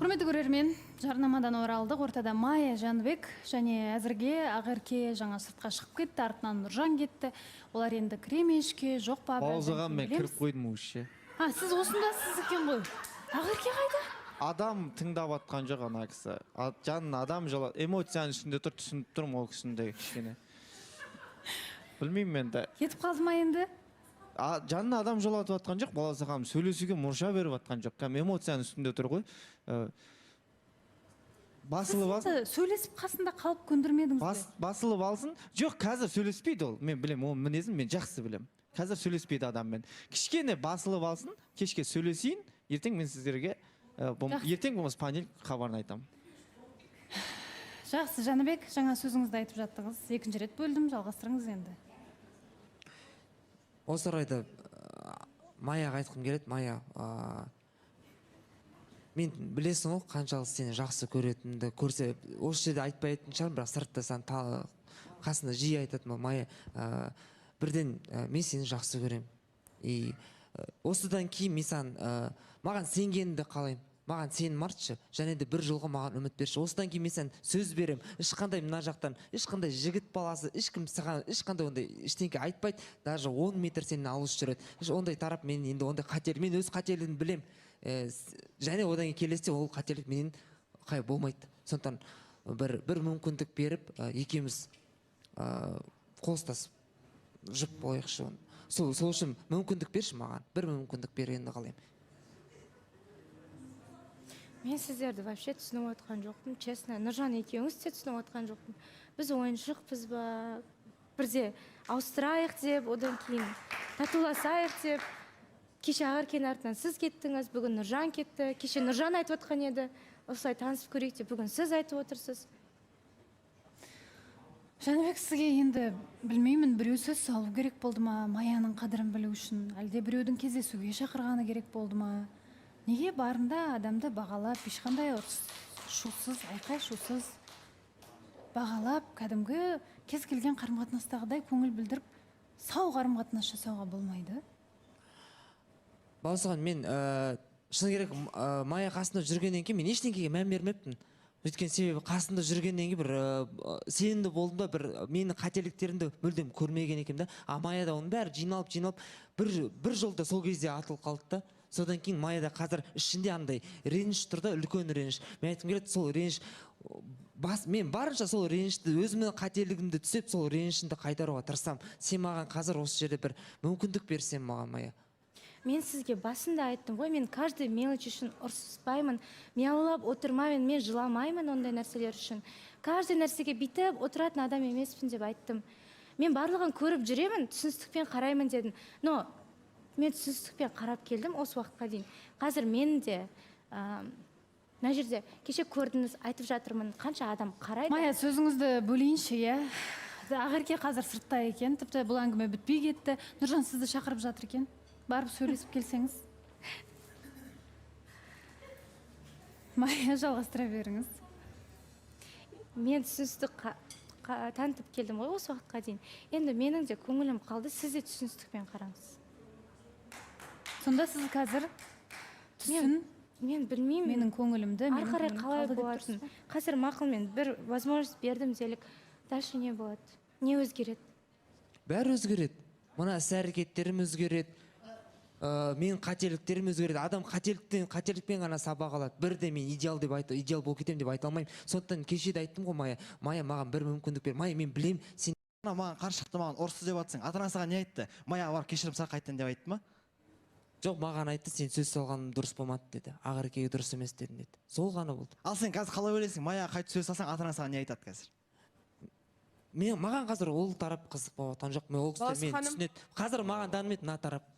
Құрметті көрермен, жарнамадан оралдық. Ортада Майя Жанбек және әзірге Ақерке жаңа сыртқа шығып кетті, артынан Нұржан кетті. Олар енді кремешке, жоқ па? Бауызыған мен кіріп қойдым өші. Сіз осындасыз екен ғой. Ақерке қайда? Адам тыңдап атқан жоқ ана кісі. Жанын адам жала, эмоцияның ішінде тұр, түсініп тұрмын ол кісінде кішкене. Білмеймін мен де. Кетіп қалды ма енді? Жанын адам жолатып атқан жоқ, баласағам сөйлесуге мұрша беріп атқан жоқ. Кәм эмоцияның үстінде тұр ғой. Басылып алсын. Сөйлесіп қасында қалып көндірмедіңіз бе? Басылып алсын. Жоқ, қазір сөйлеспейді ол. Мен білем, ол мінезін мен жақсы білем. Қазір сөйлеспейді адаммен. Кішкене басылып алсын, кешке сөйлесейін. Ертең мен сіздерге ертең болмас понедельник хабарын айтамын. Жақсы, Жаныбек, жаңа сөзіңізді айтып жаттыңыз. Екінші рет бөлдім, жалғастырыңыз енді. Осы орайда Майяға айтқым келеді. Майя, мен білесің ғой, қаншалық сені жақсы көретінімді көрсе, осы жерде айтпайтын шығармын, бірақ сыртта сен қасында жиі айтатын Майя, бірден мен сені жақсы көрем. И осыдан кейін мен маған сенгенді қалаймын. Маған сенім артшы, және де бір жылға маған үміт берші. Осыдан кейін мен сөз берем. Ешқандай мына жақтан, ешқандай жігіт баласы, ешкім саған ешқандай ондай ештеңке айтпайды. Даже 10 метр сені алыс жүреді. Ондай тарап мен енді ондай қателік, мен өз қателігін білем. Және одан келесте ол қателік менен қай болмайды. Сондықтан бір мүмкіндік беріп, екеуміз қол ұстасып жұп болайықшы. Сол үшін мүмкіндік берші маған. Бір мүмкіндік бергенді қалаймын. Мен сіздерді вообще түсініп отқан жоқпын, честно. Нұржан екеуіңіз де түсініп отқан жоқпын. Біз ойыншықпыз ба, бірде ауыстырайық деп, одан кейін татуласайық деп. Кеше Ақеркенің артынан сіз кеттіңіз, бүгін Нұржан кетті. Кеше Нұржан айтып отқан еді, осылай танысып көрейік деп, бүгін сіз айтып отырсыз. Жаныбек, сізге енді білмеймін, біреу сөз салу керек болды ма, Майяның қадірін білу үшін, әлде біреудің кездесуге шақырғаны керек болды ма? Неге барында адамды бағалап, ешқандай шусыз, айқай шусыз бағалап, кәдімгі кез келген қарым-қатынастағыдай көңіл білдіріп, сау қарым-қатынас жасауға болмайды? Бауырсаған, мен шыны керек, Майя қасында жүргеннен кейін мен ештеңеге мән бермеппін. Өйткені себебі қасында жүргеннен кейін бір сенімді болдым да, бір менің қателіктерімді мүлдем көрмеген екем да. Майя да оның бәрі жиналып бір жолда сол кезде атылып қалды да. Содан кейін Майяда қазір ішінде андай реніш тұр да, үлкен реніш. Мен айтқым келеді, сол реніш мен барынша сол ренішті өзімнің қателігімді түсеп, сол ренішімді қайтаруға тырысам. Сен маған қазір осы жерде бір мүмкіндік берсем маған, Майя. Мен сізге басында айттым ғой, мен каждый мелочь үшін ұрсыспаймын, мияулап отырмаймын, мен жыламаймын ондай нәрселер үшін. Каждый нәрсеге битіп отыратын адам емеспін деп айттым. Мен барлығын көріп жүремін, түсіністікпен қараймын дедім. Но мен түсіністікпен қарап келдім осы уақытқа дейін. Қазір мен де мына жерде кеше көрдіңіз, айтып жатырмын, қанша адам қарайды. Майя, сөзіңізді бөлейінші, иә? Ақерке қазір сыртта екен, тіпті бұл әңгіме бітпей кетті. Нұржан сізді шақырып жатыр екен. Барып сөйлесіп келсеңіз. Майя, жалғастыра беріңіз. Мен түсіністік танытып келдім ғой осы уақытқа дейін. Енді менің де көңілім қалды, сіз де түсіністікпен қараңыз. Сонда сіз қазір түсін, мен білмеймін, менің көңілімді, ары қарай қалай болатын. Қазір мақұл, мен бір возможность бердім делік. Дальше не болады? Не өзгереді? Бәрі өзгереді. Мына іс-әрекеттерім өзгереді. Мен қателіктерім өзгереді. Адам қателікпен ғана сабақ алады. Бірде мен идеал болып кетем деп айта алмаймын. Сондықтан кеше де айттым ғой, Майя маған бір мүмкіндік бер. Майя, мен білем, сен Маған қарсы шықты, маған ұрысты деп атсың. Ата-ана саған не айтты? Майя бар, кешірім сұрап қайттың деп айтты ма? Жоқ, маған айтты, сен сөз салғаның дұрыс болмады деді. Ақеркеге дұрыс емес дедің деді. Сол ғана болды. Ал сен қазір қалай ойлайсың? Майяға қайтып сөз салсаң, ата-ана саған не айтады қазір? Маған қазір ол тарап қызық болып жатқан жоқ. Мен ол кісілер мені түсінеді. Қазір маған данымайды мына тарап.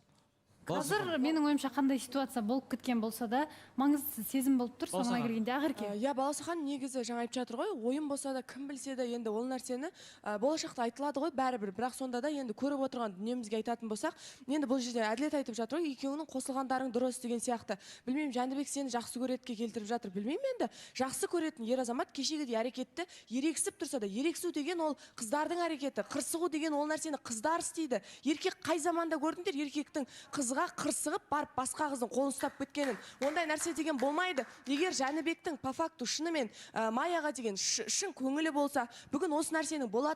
Қазір менің ойымша қандай ситуация болып кеткен болса да, маңызды сезім болып тұр, соңына келгенде Ақерке. Я, Баласахан негізі жаңа айтып жатыр ғой, ойын болса да, кім білсе де, енді ол нәрсені болашақта айтылады ғой, бәрібір. Бірақ сонда да енді көріп отырған дүниемізге айтатын болсақ, енді бұл жерде әділет айтып жатыр ғой, екеуінің қосылғандарың дұрыс деген сияқты. Білмеймін, Жәнібек сені жақсы көретке келтіріп жатыр. Білмеймін, енді жақсы көретін ер азамат кешегідей әрекетті ерексіп тұрса да, ерексу деген ол қыздардың әрекеті, қырсығу деген ол нәрсені қыздар істейді. Еркек қай заманда көрдіңдер, еркектің қызы қызға қырсығып барып басқа қыздың қолын ұстап кеткенін, ондай нәрсе деген болмайды. Егер Жәнібектің по факту шынымен Маяға деген шын көңілі болса, бүгін осы нәрсенің болады